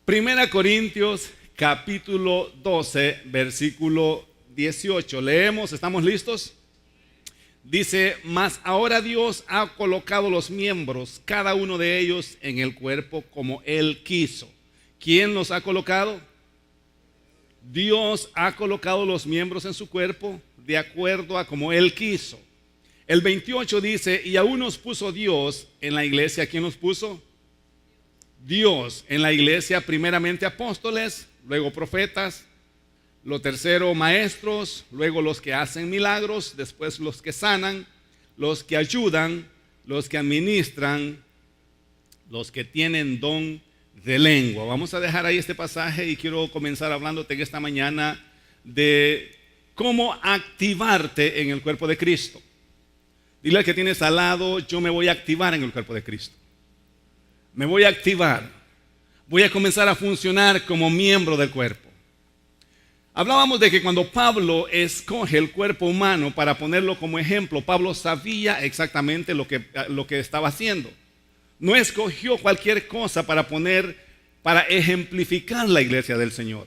Primera Corintios capítulo 12, versículo 18. Leemos, ¿estamos listos? Dice, mas ahora Dios ha colocado los miembros, cada uno de ellos en el cuerpo como Él quiso. ¿Quién los ha colocado? Dios ha colocado los miembros en su cuerpo de acuerdo a como Él quiso. El 28 dice, y aún nos puso Dios en la iglesia. ¿Quién nos puso? Dios en la iglesia, primeramente apóstoles, luego profetas, lo tercero maestros, luego los que hacen milagros, después los que sanan, los que ayudan, los que administran, los que tienen don de lengua. Vamos a dejar ahí este pasaje y quiero comenzar hablándote en esta mañana de cómo activarte en el cuerpo de Cristo. Dile al que tienes al lado, yo me voy a activar en el cuerpo de Cristo. Me voy a activar. Voy a comenzar a funcionar como miembro del cuerpo. Hablábamos de que cuando Pablo escoge el cuerpo humano para ponerlo como ejemplo, Pablo sabía exactamente lo que estaba haciendo. No escogió cualquier cosa para ejemplificar la iglesia del Señor.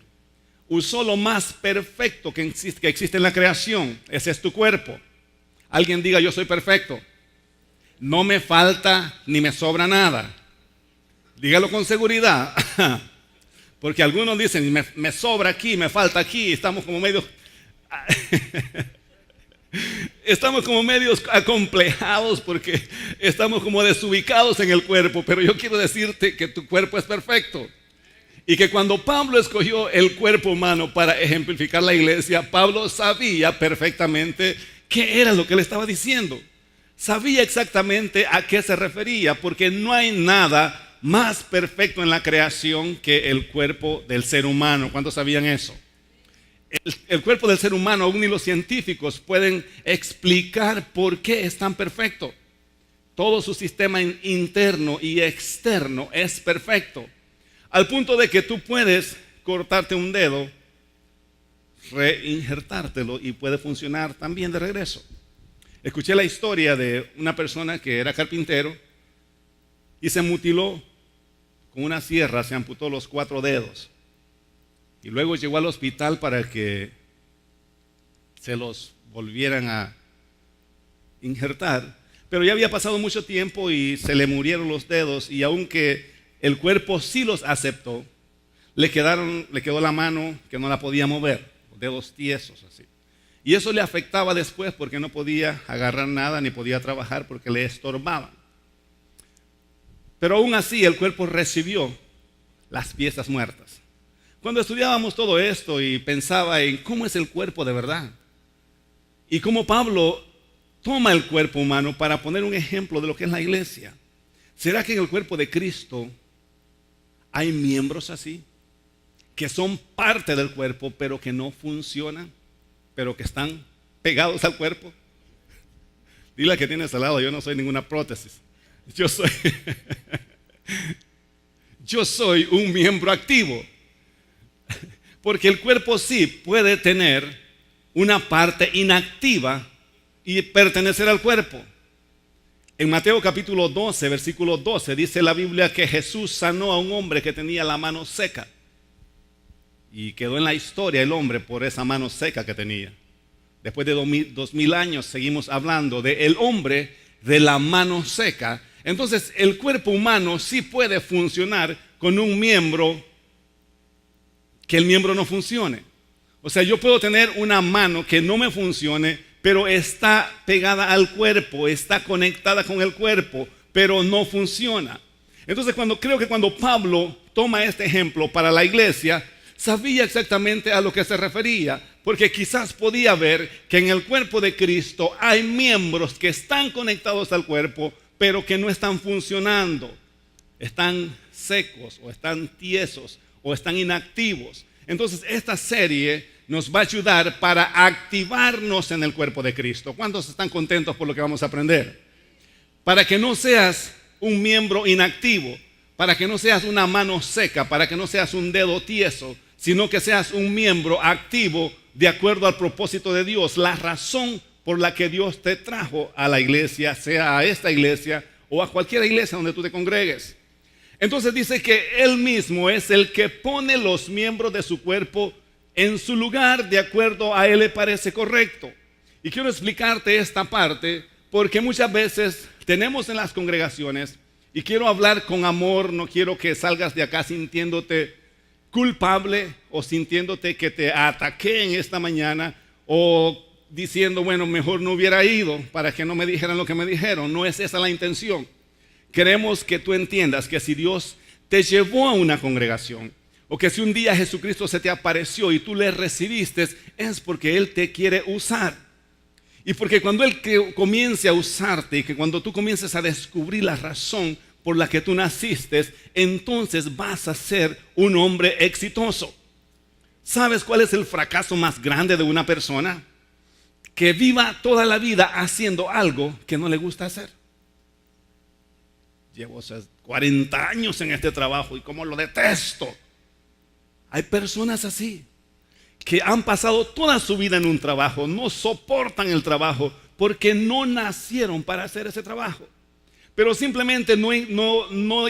Usó lo más perfecto que existe en la creación. Ese es tu cuerpo. Alguien diga, yo soy perfecto. No me falta ni me sobra nada. Dígalo con seguridad. Porque algunos dicen, me sobra aquí, me falta aquí. Estamos como medios acomplejados porque estamos como desubicados en el cuerpo. Pero yo quiero decirte que tu cuerpo es perfecto. Y que cuando Pablo escogió el cuerpo humano para ejemplificar la iglesia, Pablo sabía perfectamente qué era lo que le estaba diciendo. Sabía exactamente a qué se refería, porque no hay nada más perfecto en la creación que el cuerpo del ser humano. ¿Cuántos sabían eso? El cuerpo del ser humano, aún ni los científicos pueden explicar por qué es tan perfecto. Todo su sistema interno y externo es perfecto, al punto de que tú puedes cortarte un dedo, reinjertártelo y puede funcionar también de regreso. Escuché la historia de una persona que era carpintero y se mutiló con una sierra, se amputó los 4 dedos y luego llegó al hospital para que se los volvieran a injertar, pero ya había pasado mucho tiempo y se le murieron los dedos, y aunque el cuerpo sí los aceptó, le quedó la mano que no la podía mover, los dedos tiesos así, y eso le afectaba después porque no podía agarrar nada ni podía trabajar porque le estorbaban. Pero aún así el cuerpo recibió las piezas muertas. Cuando estudiábamos todo esto y pensaba en cómo es el cuerpo de verdad y cómo Pablo toma el cuerpo humano para poner un ejemplo de lo que es la iglesia, ¿será que en el cuerpo de Cristo hay miembros así? Que son parte del cuerpo pero que no funcionan, pero que están pegados al cuerpo. Dile al que tienes al lado, yo no soy ninguna prótesis. Yo soy un miembro activo. Porque el cuerpo sí puede tener una parte inactiva y pertenecer al cuerpo. En Mateo capítulo 12, versículo 12, dice la Biblia que Jesús sanó a un hombre que tenía la mano seca. Y quedó en la historia el hombre por esa mano seca que tenía. Después de 2000 años seguimos hablando del hombre de la mano seca. Entonces el cuerpo humano sí puede funcionar con un miembro que el miembro no funcione. O sea, yo puedo tener una mano que no me funcione, pero está pegada al cuerpo, está conectada con el cuerpo, pero no funciona. Entonces creo que cuando Pablo toma este ejemplo para la iglesia, sabía exactamente a lo que se refería, porque quizás podía ver que en el cuerpo de Cristo hay miembros que están conectados al cuerpo, pero que no están funcionando, están secos o están tiesos o están inactivos. Entonces esta serie nos va a ayudar para activarnos en el cuerpo de Cristo. ¿Cuántos están contentos por lo que vamos a aprender? Para que no seas un miembro inactivo, para que no seas una mano seca, para que no seas un dedo tieso, sino que seas un miembro activo de acuerdo al propósito de Dios, la razón por la que Dios te trajo a la iglesia, sea a esta iglesia o a cualquier iglesia donde tú te congregues. Entonces dice que Él mismo es el que pone los miembros de su cuerpo en su lugar de acuerdo a Él le parece correcto. Y quiero explicarte esta parte porque muchas veces tenemos en las congregaciones, y quiero hablar con amor, no quiero que salgas de acá sintiéndote culpable o sintiéndote que te ataqué en esta mañana o diciendo, bueno, mejor no hubiera ido para que no me dijeran lo que me dijeron. No es esa la intención. Queremos que tú entiendas que si Dios te llevó a una congregación, o que si un día Jesucristo se te apareció y tú le recibiste, es porque Él te quiere usar. Y porque cuando Él comience a usarte y que cuando tú comiences a descubrir la razón por la que tú naciste, entonces vas a ser un hombre exitoso. ¿Sabes cuál es el fracaso más grande de una persona? Que viva toda la vida haciendo algo que no le gusta hacer. Llevo 40 años en este trabajo y cómo lo detesto. Hay personas así que han pasado toda su vida en un trabajo, no soportan el trabajo porque no nacieron para hacer ese trabajo, pero simplemente no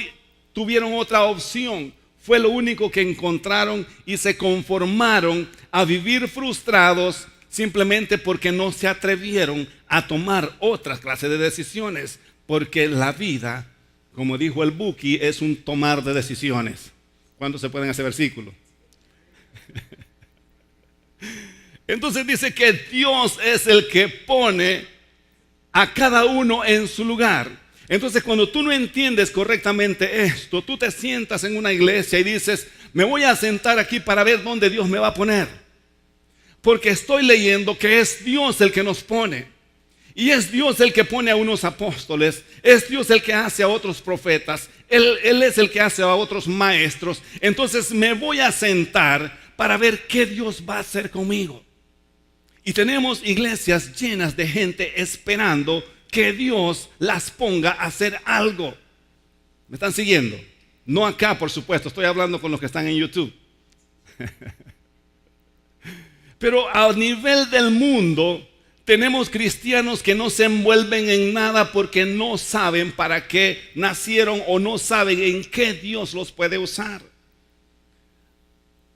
tuvieron otra opción. Fue lo único que encontraron y se conformaron a vivir frustrados simplemente porque no se atrevieron a tomar otras clases de decisiones, porque la vida, como dijo el Buki, es un tomar de decisiones. ¿Cuándo se pueden hacer versículos? Entonces dice que Dios es el que pone a cada uno en su lugar. Entonces cuando tú no entiendes correctamente esto, tú te sientas en una iglesia y dices, me voy a sentar aquí para ver dónde Dios me va a poner, porque estoy leyendo que es Dios el que nos pone. Y es Dios el que pone a unos apóstoles, es Dios el que hace a otros profetas, Él es el que hace a otros maestros. Entonces me voy a sentar para ver qué Dios va a hacer conmigo. Y tenemos iglesias llenas de gente esperando que Dios las ponga a hacer algo. ¿Me están siguiendo? No acá, por supuesto, estoy hablando con los que están en YouTube. Pero a nivel del mundo tenemos cristianos que no se envuelven en nada porque no saben para qué nacieron o no saben en qué Dios los puede usar.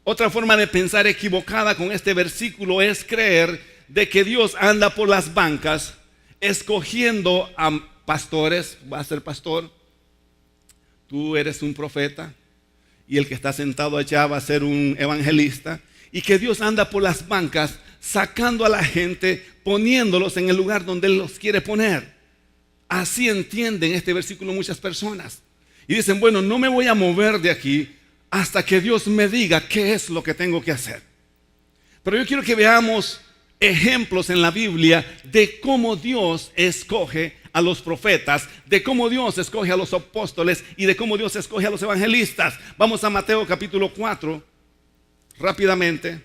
Otra forma de pensar equivocada con este versículo es creer de que Dios anda por las bancas escogiendo a pastores. Va a ser pastor, tú eres un profeta y el que está sentado allá va a ser un evangelista, y que Dios anda por las bancas sacando a la gente, poniéndolos en el lugar donde Él los quiere poner. Así entienden este versículo muchas personas y dicen, bueno, no me voy a mover de aquí hasta que Dios me diga qué es lo que tengo que hacer. Pero yo quiero que veamos ejemplos en la Biblia de cómo Dios escoge a los profetas, de cómo Dios escoge a los apóstoles y de cómo Dios escoge a los evangelistas. Vamos a Mateo capítulo 4, rápidamente.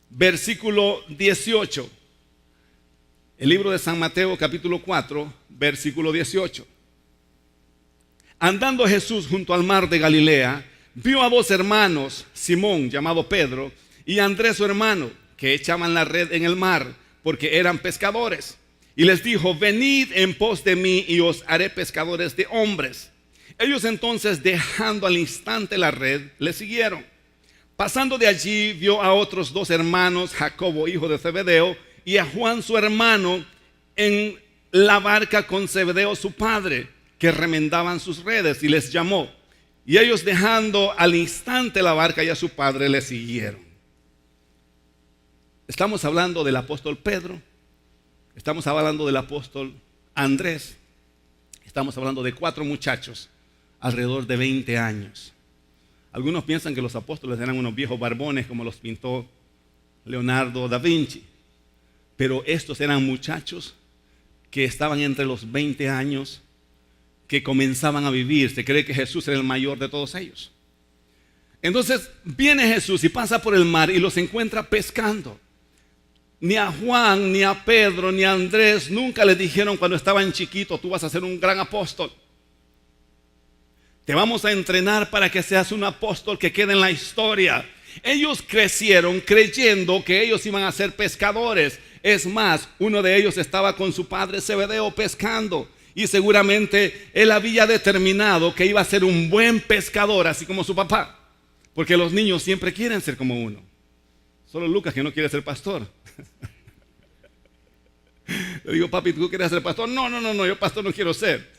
Versículo 18. El libro de San Mateo capítulo 4, versículo 18. Andando Jesús junto al mar de Galilea, vio a dos hermanos, Simón llamado Pedro y Andrés su hermano, que echaban la red en el mar porque eran pescadores. Y les dijo, venid en pos de mí y os haré pescadores de hombres. Ellos entonces, dejando al instante la red, le siguieron. Pasando de allí, vio a otros dos hermanos, Jacobo hijo de Zebedeo y a Juan su hermano, en la barca con Zebedeo su padre, que remendaban sus redes, y les llamó. Y ellos, dejando al instante la barca y a su padre, le siguieron. Estamos hablando del apóstol Pedro, estamos hablando del apóstol Andrés, estamos hablando de 4 muchachos alrededor de 20 años. Algunos piensan que los apóstoles eran unos viejos barbones como los pintó Leonardo da Vinci, pero estos eran muchachos que estaban entre los 20 años, que comenzaban a vivir. Se cree que Jesús era el mayor de todos ellos. Entonces viene Jesús y pasa por el mar y los encuentra pescando. Ni a Juan, ni a Pedro, ni a Andrés nunca les dijeron cuando estaban chiquitos, tú vas a ser un gran apóstol. Te vamos a entrenar para que seas un apóstol que quede en la historia. Ellos crecieron creyendo que ellos iban a ser pescadores. Es más, uno de ellos estaba con su padre Zebedeo pescando. Y seguramente él había determinado que iba a ser un buen pescador, así como su papá. Porque los niños siempre quieren ser como uno. Solo Lucas que no quiere ser pastor. Le digo, papi, ¿tú quieres ser pastor? No, yo pastor no quiero ser.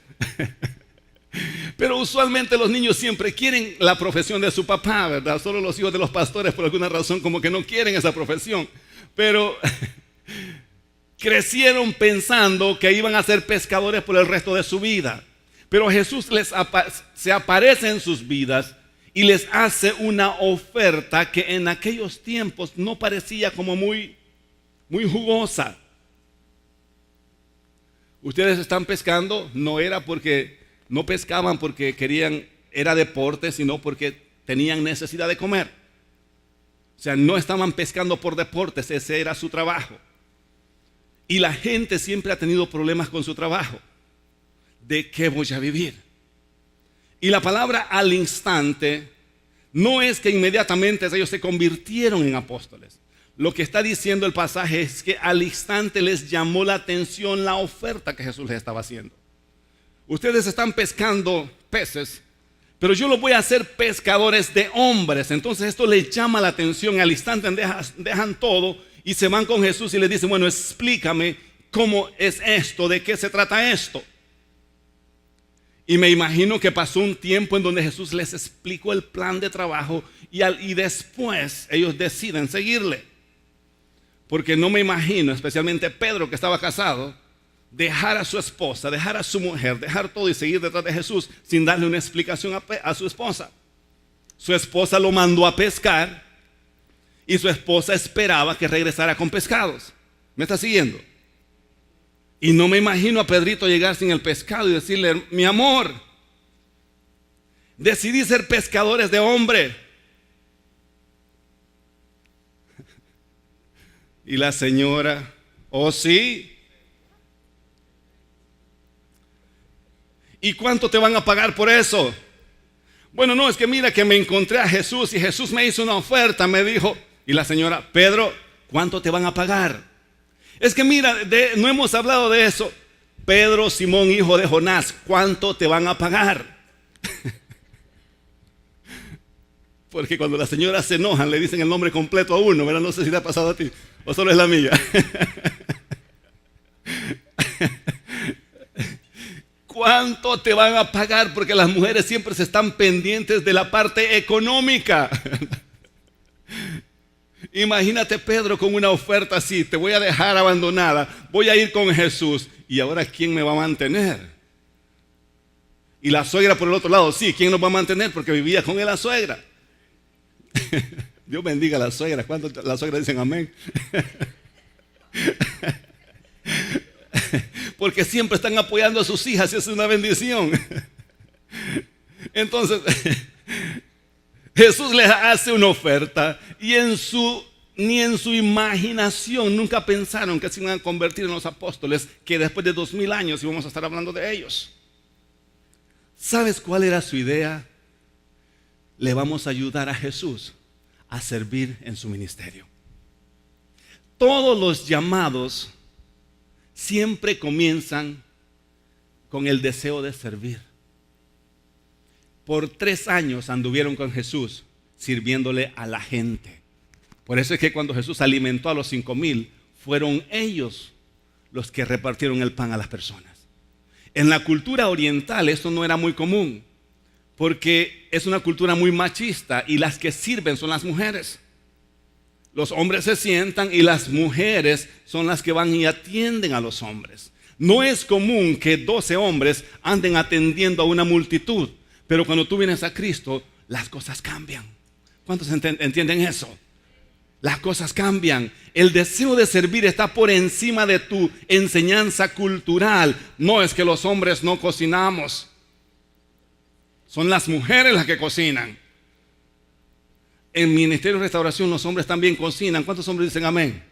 Pero usualmente los niños siempre quieren la profesión de su papá, ¿verdad? Solo los hijos de los pastores por alguna razón como que no quieren esa profesión. Pero crecieron pensando que iban a ser pescadores por el resto de su vida. Pero Jesús se aparece en sus vidas y les hace una oferta que en aquellos tiempos no parecía como muy jugosa. Ustedes están pescando, no pescaban porque querían, era deporte, sino porque tenían necesidad de comer. O sea, no estaban pescando por deportes, ese era su trabajo. Y la gente siempre ha tenido problemas con su trabajo. ¿De qué voy a vivir? Y la palabra al instante no es que inmediatamente ellos se convirtieron en apóstoles. Lo que está diciendo el pasaje es que al instante les llamó la atención la oferta que Jesús les estaba haciendo. Ustedes están pescando peces, pero yo los voy a hacer pescadores de hombres. Entonces esto les llama la atención. Al instante dejan todo y se van con Jesús y le dicen, bueno, explícame cómo es esto, de qué se trata esto. Y me imagino que pasó un tiempo en donde Jesús les explicó el plan de trabajo y después ellos deciden seguirle. Porque no me imagino, especialmente Pedro que estaba casado, dejar a su esposa, dejar a su mujer, dejar todo y seguir detrás de Jesús sin darle una explicación a su esposa. Su esposa lo mandó a pescar y su esposa esperaba que regresara con pescados. ¿Me está siguiendo? Y no me imagino a Pedrito llegar sin el pescado y decirle, mi amor, decidí ser pescadores de hombre. Y la señora, oh sí. ¿Y cuánto te van a pagar por eso? Bueno, no, es que mira que me encontré a Jesús y Jesús me hizo una oferta, me dijo. Y la señora, Pedro, ¿cuánto te van a pagar? Es que mira, no hemos hablado de eso. Pedro, Simón, hijo de Jonás, ¿cuánto te van a pagar? Porque cuando las señoras se enojan le dicen el nombre completo a uno, ¿verdad? No sé si te ha pasado a ti o solo es la mía. ¿Cuánto te van a pagar? Porque las mujeres siempre se están pendientes de la parte económica. Imagínate Pedro con una oferta así, te voy a dejar abandonada, voy a ir con Jesús y ahora ¿quién me va a mantener? Y la suegra por el otro lado, sí, ¿quién nos va a mantener? Porque vivía con él la suegra. Dios bendiga a la suegra. ¿Cuántos las suegras dicen amén? Porque siempre están apoyando a sus hijas y es una bendición. Entonces Jesús les hace una oferta y ni en su imaginación nunca pensaron que se iban a convertir en los apóstoles, que después de 2000 años íbamos a estar hablando de ellos. ¿Sabes cuál era su idea? Le vamos a ayudar a Jesús a servir en su ministerio. Todos los llamados siempre comienzan con el deseo de servir. Por 3 años anduvieron con Jesús sirviéndole a la gente. Por eso es que cuando Jesús alimentó a los 5,000, fueron ellos los que repartieron el pan a las personas. En la cultura oriental esto no era muy común, porque es una cultura muy machista y las que sirven son las mujeres. Los hombres se sientan y las mujeres son las que van y atienden a los hombres. No es común que 12 hombres anden atendiendo a una multitud, pero cuando tú vienes a Cristo, las cosas cambian. ¿Cuántos entienden eso? Las cosas cambian. El deseo de servir está por encima de tu enseñanza cultural. No es que los hombres no cocinamos. Son las mujeres las que cocinan. En Ministerio de Restauración los hombres también cocinan. ¿Cuántos hombres dicen amén?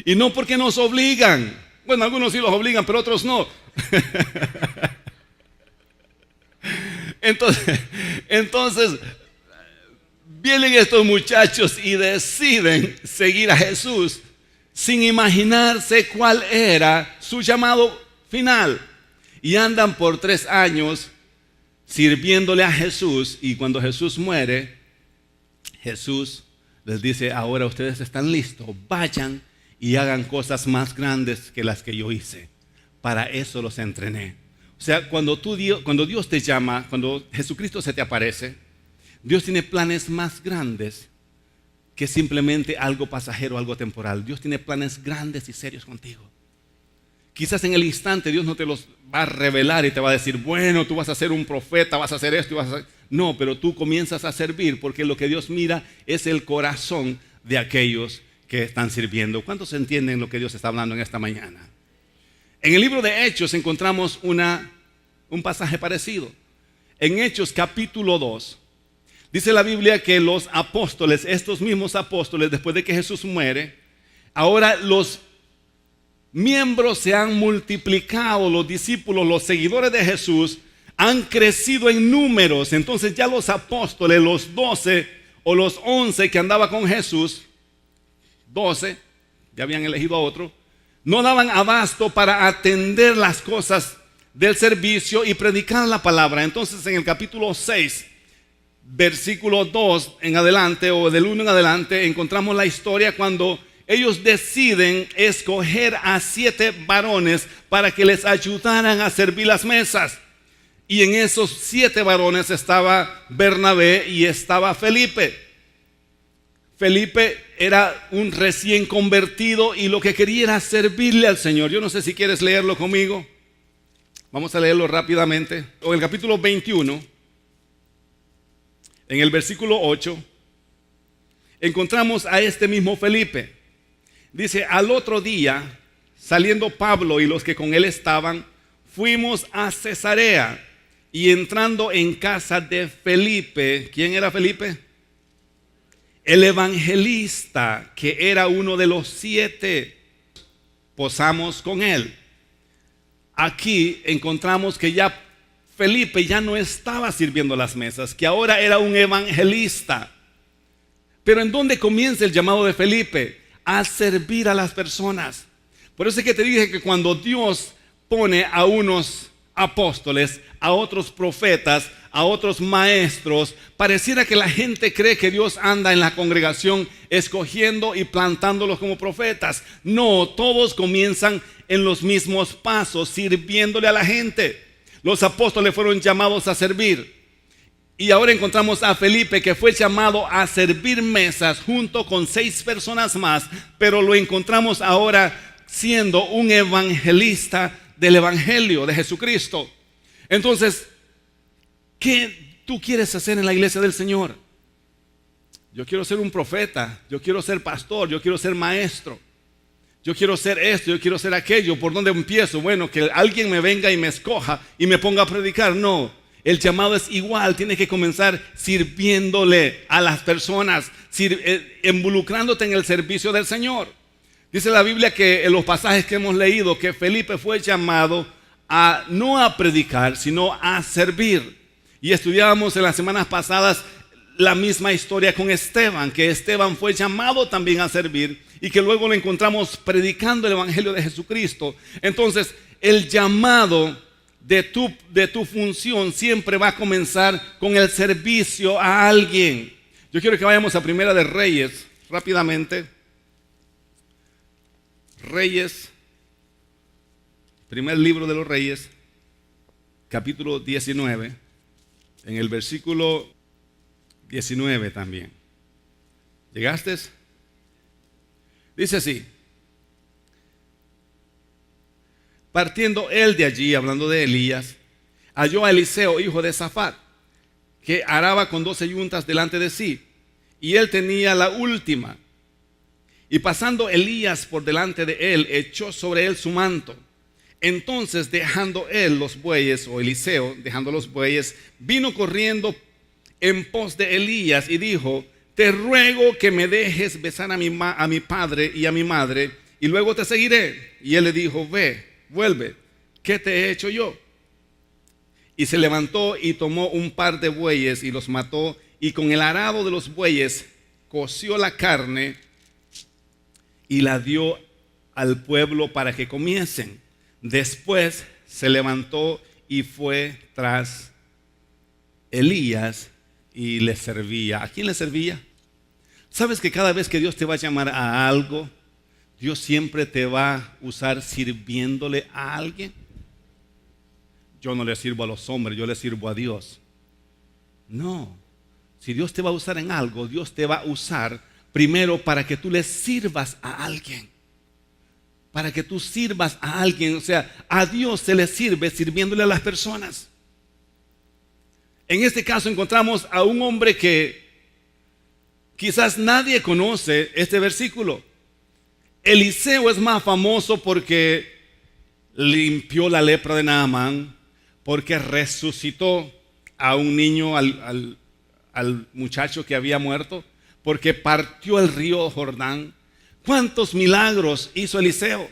Y no porque nos obligan. Bueno, algunos sí los obligan, pero otros no. Entonces vienen estos muchachos y deciden seguir a Jesús sin imaginarse cuál era su llamado final. y andan por 3 años sirviéndole a Jesús. Y cuando Jesús muere, Jesús les dice: ahora ustedes están listos, vayan y hagan cosas más grandes que las que yo hice. Para eso los entrené. O sea, cuando Dios te llama, cuando Jesucristo se te aparece, Dios tiene planes más grandes que simplemente algo pasajero, algo temporal. Dios tiene planes grandes y serios contigo. Quizás en el instante Dios no te los va a revelar y te va a decir: bueno, tú vas a ser un profeta, vas a hacer esto y vas a hacer... No, pero tú comienzas a servir, porque lo que Dios mira es el corazón de aquellos que están sirviendo. ¿Cuántos entienden lo que Dios está hablando en esta mañana? En el libro de Hechos encontramos un pasaje parecido. En Hechos capítulo 2, dice la Biblia que los apóstoles, estos mismos apóstoles, después de que Jesús muere, ahora los miembros se han multiplicado, los discípulos, los seguidores de Jesús han crecido en números. Entonces ya los apóstoles, los 12 o los 11 que andaba con Jesús, 12, ya habían elegido a otro, no daban abasto para atender las cosas del servicio y predicar la palabra. Entonces en el capítulo 6, versículo 2 en adelante, o del 1 en adelante, encontramos la historia cuando ellos deciden escoger a 7 varones para que les ayudaran a servir las mesas. Y en esos 7 varones estaba Bernabé y estaba Felipe. Felipe era un recién convertido y lo que quería era servirle al Señor. Yo no sé si quieres leerlo conmigo. Vamos a leerlo rápidamente. En el capítulo 21, en el versículo 8, encontramos a este mismo Felipe. Dice: al otro día, saliendo Pablo y los que con él estaban, fuimos a Cesarea, y entrando en casa de Felipe. ¿Quién era Felipe? El evangelista, que era uno de los 7. Posamos con él. Aquí encontramos que ya Felipe ya no estaba sirviendo las mesas, que ahora era un evangelista. Pero ¿en dónde comienza el llamado de Felipe? A servir a las personas. Por eso es que te dije que cuando Dios pone a unos apóstoles, a otros profetas, a otros maestros, pareciera que la gente cree que Dios anda en la congregación escogiendo y plantándolos como profetas. No, todos comienzan en los mismos pasos, sirviéndole a la gente. Los apóstoles fueron llamados a servir. Y ahora encontramos a Felipe, que fue llamado a servir mesas junto con 6 personas más, pero lo encontramos ahora siendo un evangelista del evangelio de Jesucristo. Entonces, ¿qué tú quieres hacer en la iglesia del Señor? Yo quiero ser un profeta, yo quiero ser pastor, yo quiero ser maestro, yo quiero ser esto, yo quiero ser aquello. ¿Por dónde empiezo? Bueno, que alguien me venga y me escoja y me ponga a predicar. No, el llamado es igual. Tienes que comenzar sirviéndole a las personas, involucrándote en el servicio del Señor. Dice la Biblia que en los pasajes que hemos leído, que Felipe fue llamado no a predicar, sino a servir. Y estudiábamos en las semanas pasadas la misma historia con Esteban, que Esteban fue llamado también a servir y que luego lo encontramos predicando el evangelio de Jesucristo. Entonces, el llamado de tu función siempre va a comenzar con el servicio a alguien. Yo quiero que vayamos a Primera de Reyes rápidamente. Reyes, primer libro de los Reyes, capítulo 19, en el versículo 19 también. ¿Llegaste? Dice así: partiendo él de allí, hablando de Elías, halló a Eliseo, hijo de Safat, que araba con 12 yuntas delante de sí, y él tenía la última. Y pasando Elías por delante de él, echó sobre él su manto. Entonces, dejando él los bueyes, o Eliseo, dejando los bueyes, vino corriendo en pos de Elías y dijo: te ruego que me dejes besar a mi padre y a mi madre, y luego te seguiré. Y él le dijo: ve, vuelve, ¿qué te he hecho yo? Y se levantó y tomó un par de bueyes y los mató, y con el arado de los bueyes coció la carne y la dio al pueblo para que comiesen. Después se levantó y fue tras Elías y le servía. ¿A quién le servía? ¿Sabes que cada vez que Dios te va a llamar a algo, Dios siempre te va a usar sirviéndole a alguien? Yo no le sirvo a los hombres, yo le sirvo a Dios. No, si Dios te va a usar en algo, Dios te va a usar primero para que tú le sirvas a alguien. Para que tú sirvas a alguien, o sea, a Dios se le sirve sirviéndole a las personas. En este caso encontramos a un hombre que quizás nadie conoce este versículo. Eliseo es más famoso porque limpió la lepra de Naamán, porque resucitó a un niño, al muchacho que había muerto, porque partió el río Jordán. ¿Cuántos milagros hizo Eliseo?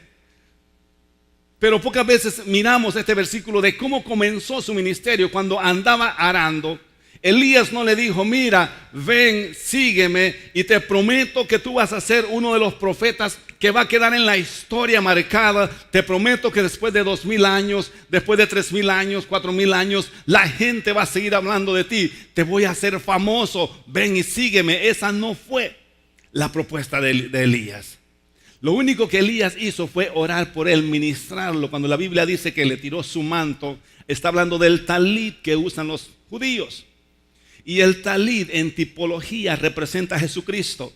Pero pocas veces miramos este versículo de cómo comenzó su ministerio. Cuando andaba arando, Elías no le dijo: mira, ven, sígueme y te prometo que tú vas a ser uno de los profetas que va a quedar en la historia marcada. Te prometo que después de 2000 años, después de 3000 años, 4000 años, la gente va a seguir hablando de ti. Te voy a hacer famoso, ven y sígueme. Esa no fue la propuesta de Elías. Lo único que Elías hizo fue orar por él, ministrarlo. Cuando la Biblia dice que le tiró su manto, está hablando del talit que usan los judíos. Y el talit en tipología representa a Jesucristo.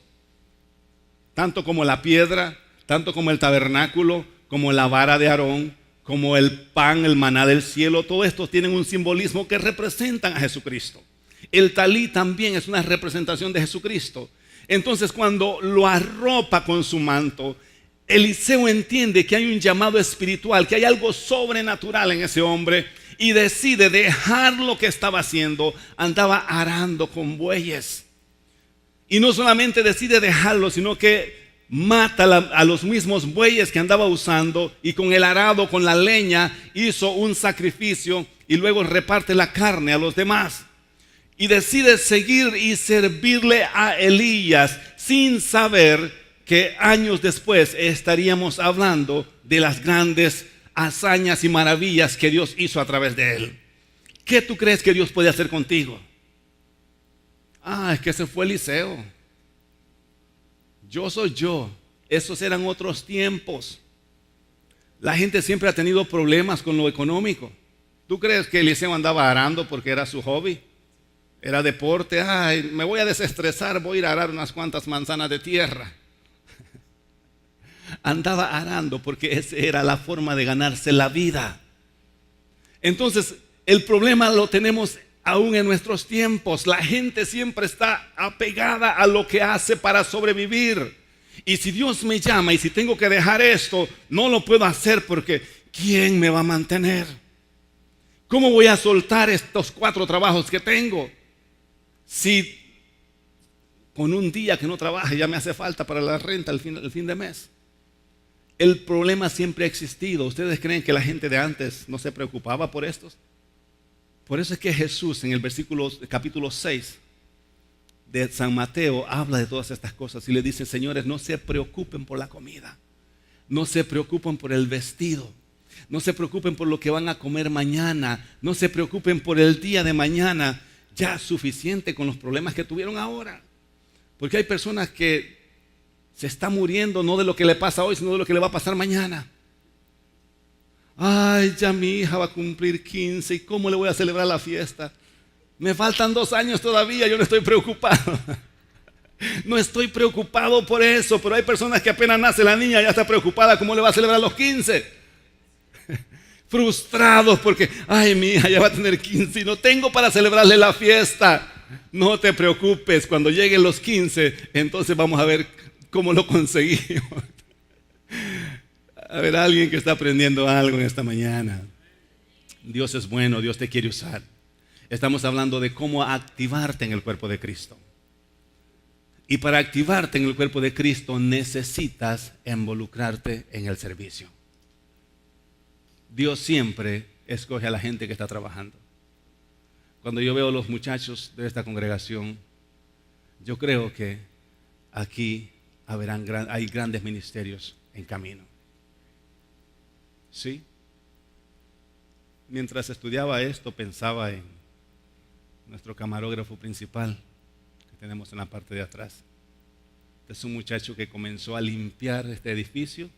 Tanto como la piedra, tanto como el tabernáculo, como la vara de Aarón, como el pan, el maná del cielo. Todo esto tienen un simbolismo que representan a Jesucristo. El talit también es una representación de Jesucristo. Entonces, cuando lo arropa con su manto, Eliseo entiende que hay un llamado espiritual, que hay algo sobrenatural en ese hombre, y decide dejar lo que estaba haciendo. Andaba arando con bueyes, y no solamente decide dejarlo, sino que mata a los mismos bueyes que andaba usando, y con el arado, con la leña, hizo un sacrificio y luego reparte la carne a los demás. Y decide seguir y servirle a Elías, sin saber que años después estaríamos hablando de las grandes hazañas y maravillas que Dios hizo a través de él. ¿Qué tú crees que Dios puede hacer contigo? Es que ese fue Eliseo. Yo soy yo. Esos eran otros tiempos. La gente siempre ha tenido problemas con lo económico. ¿Tú crees que Eliseo andaba arando porque era su hobby? Era deporte. Me voy a desestresar, voy a ir a arar unas cuantas manzanas de tierra. Andaba arando porque esa era la forma de ganarse la vida. Entonces, el problema lo tenemos aún en nuestros tiempos. La gente siempre está apegada a lo que hace para sobrevivir. Y si Dios me llama y si tengo que dejar esto, no lo puedo hacer porque ¿quién me va a mantener? ¿Cómo voy a soltar estos 4 trabajos que tengo? Si con un día que no trabaje ya me hace falta para la renta el fin de mes. El problema siempre ha existido. ¿Ustedes creen que la gente de antes no se preocupaba por estos? Por eso es que Jesús en el capítulo 6 de San Mateo habla de todas estas cosas y le dice: señores, no se preocupen por la comida, no se preocupen por el vestido, no se preocupen por lo que van a comer mañana, no se preocupen por el día de mañana. Ya es suficiente con los problemas que tuvieron ahora. Porque hay personas que se están muriendo no de lo que le pasa hoy, sino de lo que le va a pasar mañana. Ya mi hija va a cumplir 15 y ¿cómo le voy a celebrar la fiesta? Me faltan 2 años todavía, yo no estoy preocupado. No estoy preocupado por eso, pero hay personas que apenas nace la niña ya está preocupada cómo le va a celebrar los 15. Frustrados porque, mi hija ya va a tener 15 y no tengo para celebrarle la fiesta. No te preocupes, cuando lleguen los 15, entonces vamos a ver cómo lo conseguimos. A ver, alguien que está aprendiendo algo en esta mañana. Dios es bueno, Dios te quiere usar. Estamos hablando de cómo activarte en el cuerpo de Cristo. Y para activarte en el cuerpo de Cristo necesitas involucrarte en el servicio. Dios siempre escoge a la gente que está trabajando. Cuando yo veo a los muchachos de esta congregación, yo creo que aquí hay grandes ministerios en camino. ¿Sí? Mientras estudiaba esto, pensaba en nuestro camarógrafo principal que tenemos en la parte de atrás. Es un muchacho que comenzó a limpiar este edificio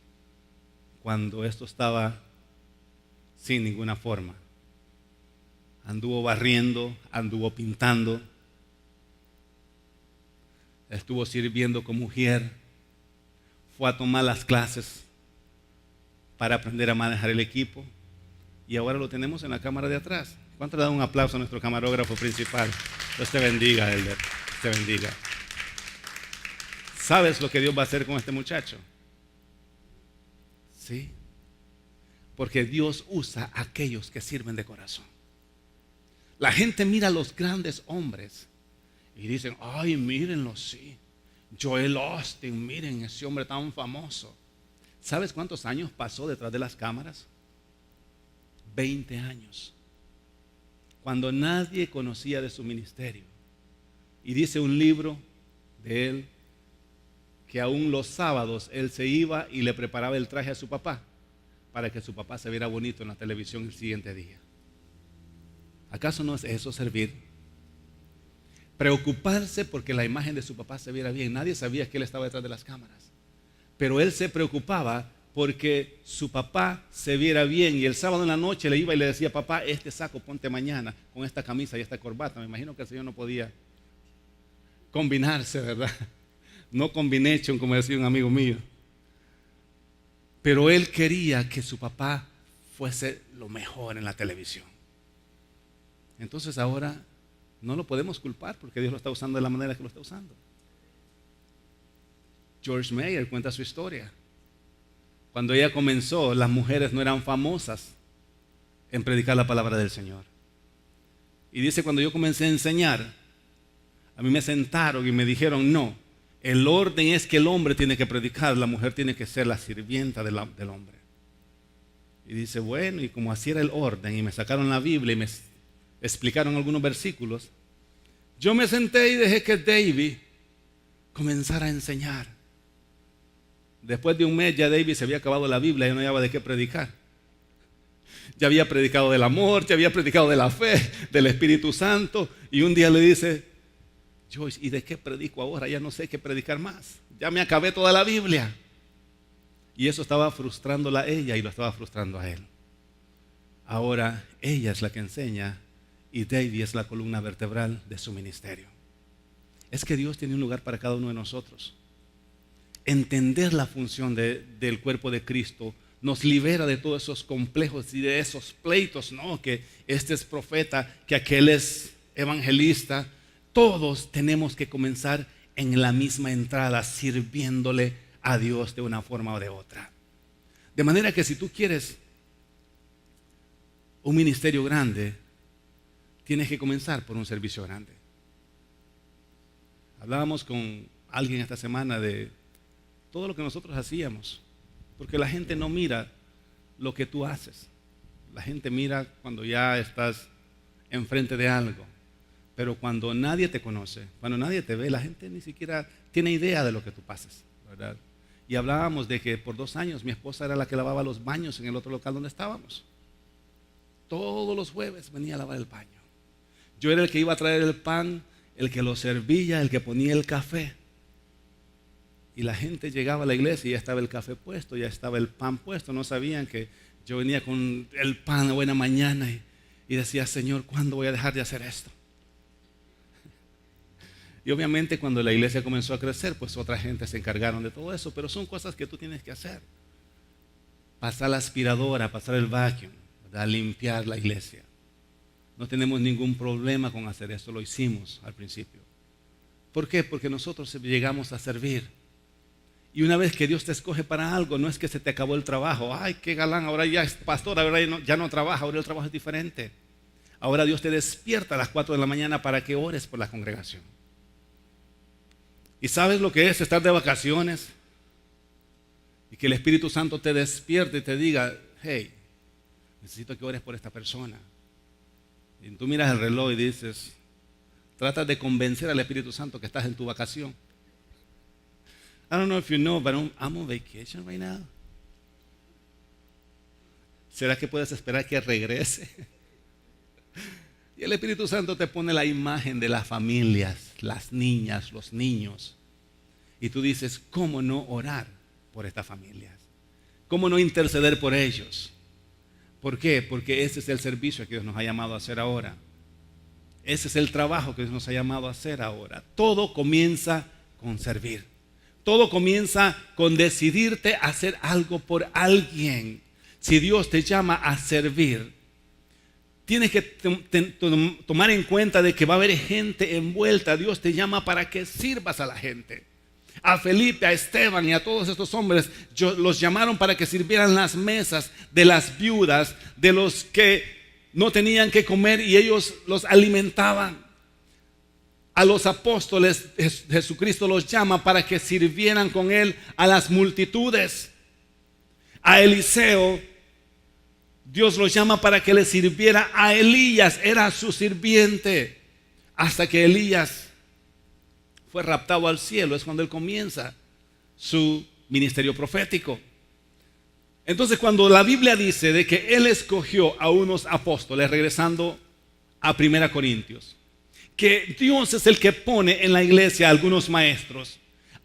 cuando esto estaba sin ninguna forma. Anduvo barriendo, anduvo pintando, estuvo sirviendo como mujer, fue a tomar las clases para aprender a manejar el equipo y ahora lo tenemos en la cámara de atrás. ¿Cuánto le dan un aplauso a nuestro camarógrafo principal? Dios te bendiga, Elder. Dios te bendiga. ¿Sabes lo que Dios va a hacer con este muchacho? Sí. Porque Dios usa a aquellos que sirven de corazón. La gente mira a los grandes hombres y dicen, ay, mírenlo, sí. Joel Austin, miren ese hombre tan famoso. ¿Sabes cuántos años pasó detrás de las cámaras? 20 años. Cuando nadie conocía de su ministerio. Y dice un libro de él que aún los sábados él se iba y le preparaba el traje a su papá para que su papá se viera bonito en la televisión el siguiente día. ¿Acaso no es eso servir? Preocuparse porque la imagen de su papá se viera bien. Nadie sabía que él estaba detrás de las cámaras, pero él se preocupaba porque su papá se viera bien. Y el sábado en la noche le iba y le decía, papá, este saco ponte mañana con esta camisa y esta corbata. Me imagino que el Señor no podía combinarse, ¿verdad? No combination, como decía un amigo mío. Pero él quería que su papá fuese lo mejor en la televisión. Entonces ahora no lo podemos culpar porque Dios lo está usando de la manera que lo está usando. George Mayer cuenta su historia. Cuando ella comenzó, las mujeres no eran famosas en predicar la palabra del Señor. Y dice, cuando yo comencé a enseñar, a mí me sentaron y me dijeron, no, el orden es que el hombre tiene que predicar, la mujer tiene que ser la sirvienta del hombre. Y dice, bueno, y como así era el orden, y me sacaron la Biblia y me explicaron algunos versículos, yo me senté y dejé que David comenzara a enseñar. Después de un mes ya David se había acabado la Biblia y no había de qué predicar. Ya había predicado del amor, ya había predicado de la fe, del Espíritu Santo, y un día le dice, Joyce, ¿y de qué predico ahora? Ya no sé qué predicar más. Ya me acabé toda la Biblia. Y eso estaba frustrándola a ella y lo estaba frustrando a él. Ahora ella es la que enseña y David es la columna vertebral de su ministerio. Es que Dios tiene un lugar para cada uno de nosotros. Entender la función del cuerpo de Cristo nos libera de todos esos complejos y de esos pleitos, ¿no? Que este es profeta, que aquel es evangelista. Todos tenemos que comenzar en la misma entrada, sirviéndole a Dios de una forma o de otra. De manera que si tú quieres un ministerio grande, tienes que comenzar por un servicio grande. Hablábamos con alguien esta semana de todo lo que nosotros hacíamos, porque la gente no mira lo que tú haces. La gente mira cuando ya estás enfrente de algo, pero cuando nadie te conoce, cuando nadie te ve, la gente ni siquiera tiene idea de lo que tú pasas, ¿verdad? Y hablábamos de que por 2 años mi esposa era la que lavaba los baños en el otro local donde estábamos. Todos los jueves venía a lavar el baño. Yo era el que iba a traer el pan, el que lo servía, el que ponía el café. Y la gente llegaba a la iglesia y ya estaba el café puesto, ya estaba el pan puesto. No sabían que yo venía con el pan a buena mañana y decía, Señor, ¿cuándo voy a dejar de hacer esto? Y obviamente cuando la iglesia comenzó a crecer, pues otra gente se encargaron de todo eso. Pero son cosas que tú tienes que hacer. Pasar la aspiradora, pasar el vacuum, ¿verdad? Limpiar la iglesia. No tenemos ningún problema con hacer eso, lo hicimos al principio. ¿Por qué? Porque nosotros llegamos a servir. Y una vez que Dios te escoge para algo, no es que se te acabó el trabajo. Ay, qué galán, ahora ya es pastor, ahora ya no trabaja, ahora el trabajo es diferente. Ahora Dios te despierta a las 4 de la mañana para que ores por la congregación. ¿Y sabes lo que es estar de vacaciones? Y que el Espíritu Santo te despierte y te diga, hey, necesito que ores por esta persona. Y tú miras el reloj y dices, tratas de convencer al Espíritu Santo que estás en tu vacación. I don't know if you know, but I'm on vacation right now. ¿Será que puedes esperar que regrese? Y el Espíritu Santo te pone la imagen de las familias, las niñas, los niños. Y tú dices, ¿cómo no orar por estas familias? ¿Cómo no interceder por ellos? ¿Por qué? Porque ese es el servicio que Dios nos ha llamado a hacer ahora. Ese es el trabajo que Dios nos ha llamado a hacer ahora. Todo comienza con servir. Todo comienza con decidirte a hacer algo por alguien. Si Dios te llama a servir, tienes que tomar en cuenta de que va a haber gente envuelta. Dios te llama para que sirvas a la gente. A Felipe, a Esteban y a todos estos hombres los llamaron para que sirvieran las mesas de las viudas, de los que no tenían que comer, y ellos los alimentaban. A los apóstoles Jesucristo los llama para que sirvieran con él a las multitudes. A Eliseo Dios los llama para que le sirviera a Elías, era su sirviente, hasta que Elías fue raptado al cielo. Es cuando él comienza su ministerio profético. Entonces, cuando la Biblia dice de que él escogió a unos apóstoles, regresando a 1 Corintios, que Dios es el que pone en la iglesia algunos maestros,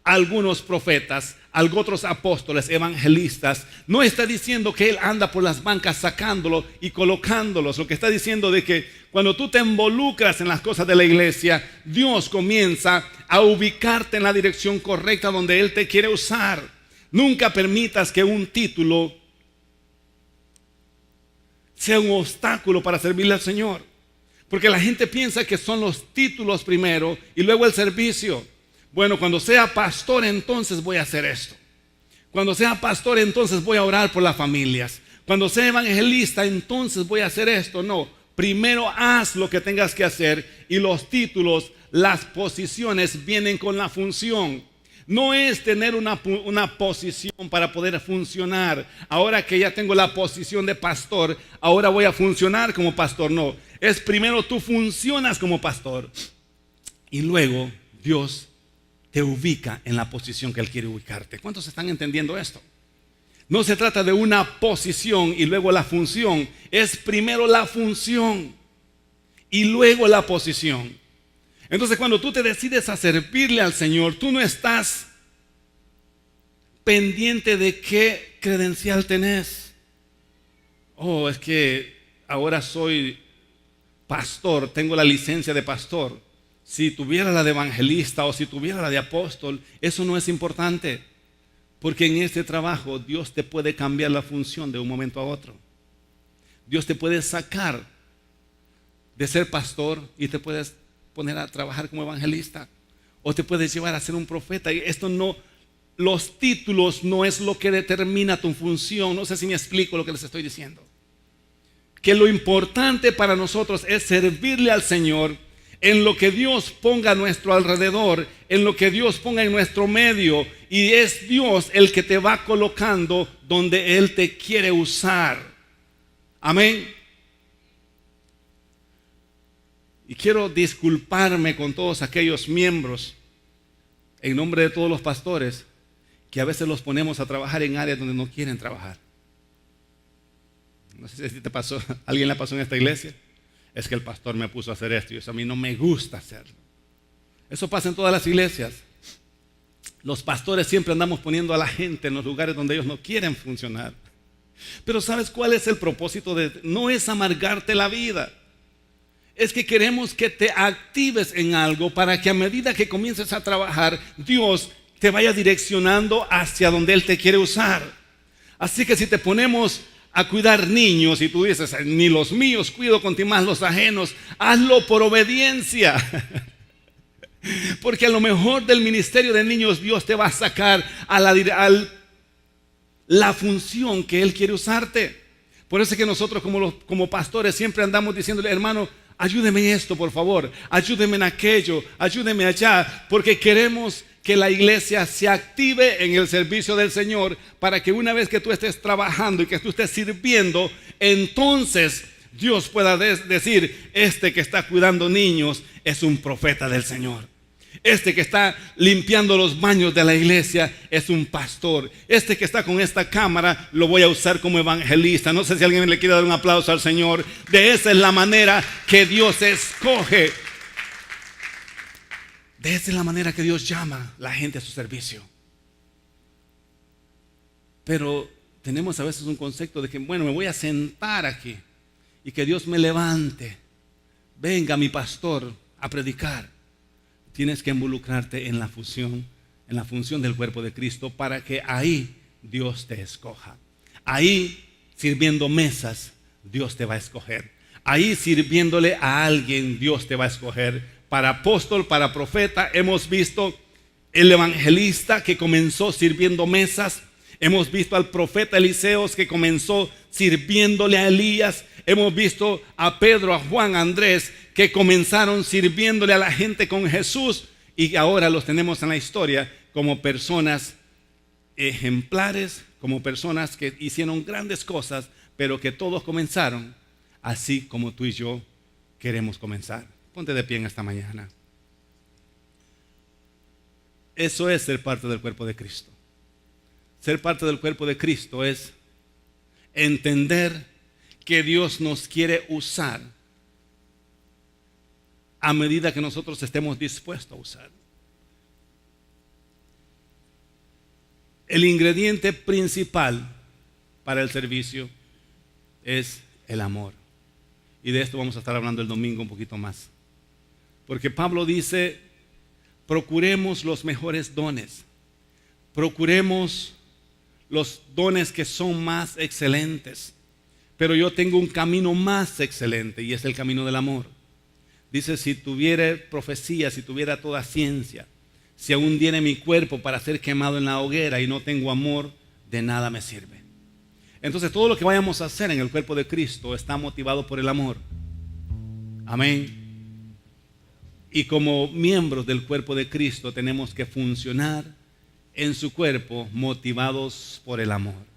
algunos profetas, otros apóstoles, evangelistas, no está diciendo que él anda por las bancas sacándolos y colocándolos. Lo que está diciendo de que cuando tú te involucras en las cosas de la iglesia, Dios comienza a ubicarte en la dirección correcta donde él te quiere usar. Nunca permitas que un título sea un obstáculo para servirle al Señor, porque la gente piensa que son los títulos primero y luego el servicio. Bueno, cuando sea pastor, entonces voy a hacer esto. Cuando sea pastor, entonces voy a orar por las familias. Cuando sea evangelista, entonces voy a hacer esto. No, primero haz lo que tengas que hacer, y los títulos, las posiciones vienen con la función. No es tener una posición para poder funcionar. Ahora que ya tengo la posición de pastor, ahora voy a funcionar como pastor. No, es primero tú funcionas como pastor y luego Dios te ubica en la posición que Él quiere ubicarte. ¿Cuántos están entendiendo esto? No se trata de una posición y luego la función. Es primero la función y luego la posición. Entonces, cuando tú te decides a servirle al Señor, tú no estás pendiente de qué credencial tenés. Oh, es que ahora soy pastor, tengo la licencia de pastor. Si tuviera la de evangelista o si tuviera la de apóstol, eso no es importante, porque en este trabajo Dios te puede cambiar la función de un momento a otro. Dios te puede sacar de ser pastor y te puedes poner a trabajar como evangelista, o te puedes llevar a ser un profeta. Y esto no, los títulos no es lo que determina tu función. No sé si me explico lo que les estoy diciendo. Que lo importante para nosotros es servirle al Señor en lo que Dios ponga a nuestro alrededor, en lo que Dios ponga en nuestro medio, y es Dios el que te va colocando donde Él te quiere usar. Amén. Y quiero disculparme con todos aquellos miembros, en nombre de todos los pastores, que a veces los ponemos a trabajar en áreas donde no quieren trabajar. No sé si te pasó, ¿a alguien le pasó en esta iglesia? Es que el pastor me puso a hacer esto y eso a mí no me gusta hacerlo. Eso pasa en todas las iglesias. Los pastores siempre andamos poniendo a la gente en los lugares donde ellos no quieren funcionar. Pero ¿sabes cuál es el propósito? No es amargarte la vida. Es que queremos que te actives en algo para que a medida que comiences a trabajar, Dios te vaya direccionando hacia donde Él te quiere usar. Así que si te ponemos a cuidar niños y tú dices, ni los míos cuido, con más los ajenos, hazlo por obediencia. Porque a lo mejor del ministerio de niños Dios te va a sacar a la función que Él quiere usarte. Por eso es que nosotros como pastores siempre andamos diciéndole, hermano, ayúdeme en esto, por favor, ayúdeme en aquello, ayúdeme allá, porque queremos que la iglesia se active en el servicio del Señor, para que una vez que tú estés trabajando y que tú estés sirviendo, entonces Dios pueda decir, este que está cuidando niños es un profeta del Señor. Este que está limpiando los baños de la iglesia es un pastor. Este que está con esta cámara lo voy a usar como evangelista. No sé si alguien le quiere dar un aplauso al Señor. De esa es la manera que Dios escoge. De esa es la manera que Dios llama a la gente a su servicio. Pero tenemos a veces un concepto de que, bueno, me voy a sentar aquí y que Dios me levante. Venga mi pastor a predicar. Tienes que involucrarte en la función del cuerpo de Cristo para que ahí Dios te escoja. Ahí sirviendo mesas, Dios te va a escoger. Ahí sirviéndole a alguien, Dios te va a escoger. Para apóstol, para profeta, hemos visto el evangelista que comenzó sirviendo mesas. Hemos visto al profeta Eliseos que comenzó sirviéndole a Elías. Hemos visto a Pedro, a Juan, a Andrés que comenzaron sirviéndole a la gente con Jesús y ahora los tenemos en la historia como personas ejemplares, como personas que hicieron grandes cosas, pero que todos comenzaron así como tú y yo queremos comenzar. Ponte de pie en esta mañana. Eso es ser parte del cuerpo de Cristo. Ser parte del cuerpo de Cristo es entender que Dios nos quiere usar a medida que nosotros estemos dispuestos a usar. El ingrediente principal para el servicio es el amor. Y de esto vamos a estar hablando el domingo un poquito más. Porque Pablo dice, procuremos los mejores dones. Procuremos los dones que son más excelentes. Pero yo tengo un camino más excelente y es el camino del amor. Dice, si tuviera profecía, si tuviera toda ciencia, si aún diere mi cuerpo para ser quemado en la hoguera y no tengo amor, de nada me sirve. Entonces todo lo que vayamos a hacer en el cuerpo de Cristo está motivado por el amor. Amén. Y como miembros del cuerpo de Cristo tenemos que funcionar en su cuerpo motivados por el amor.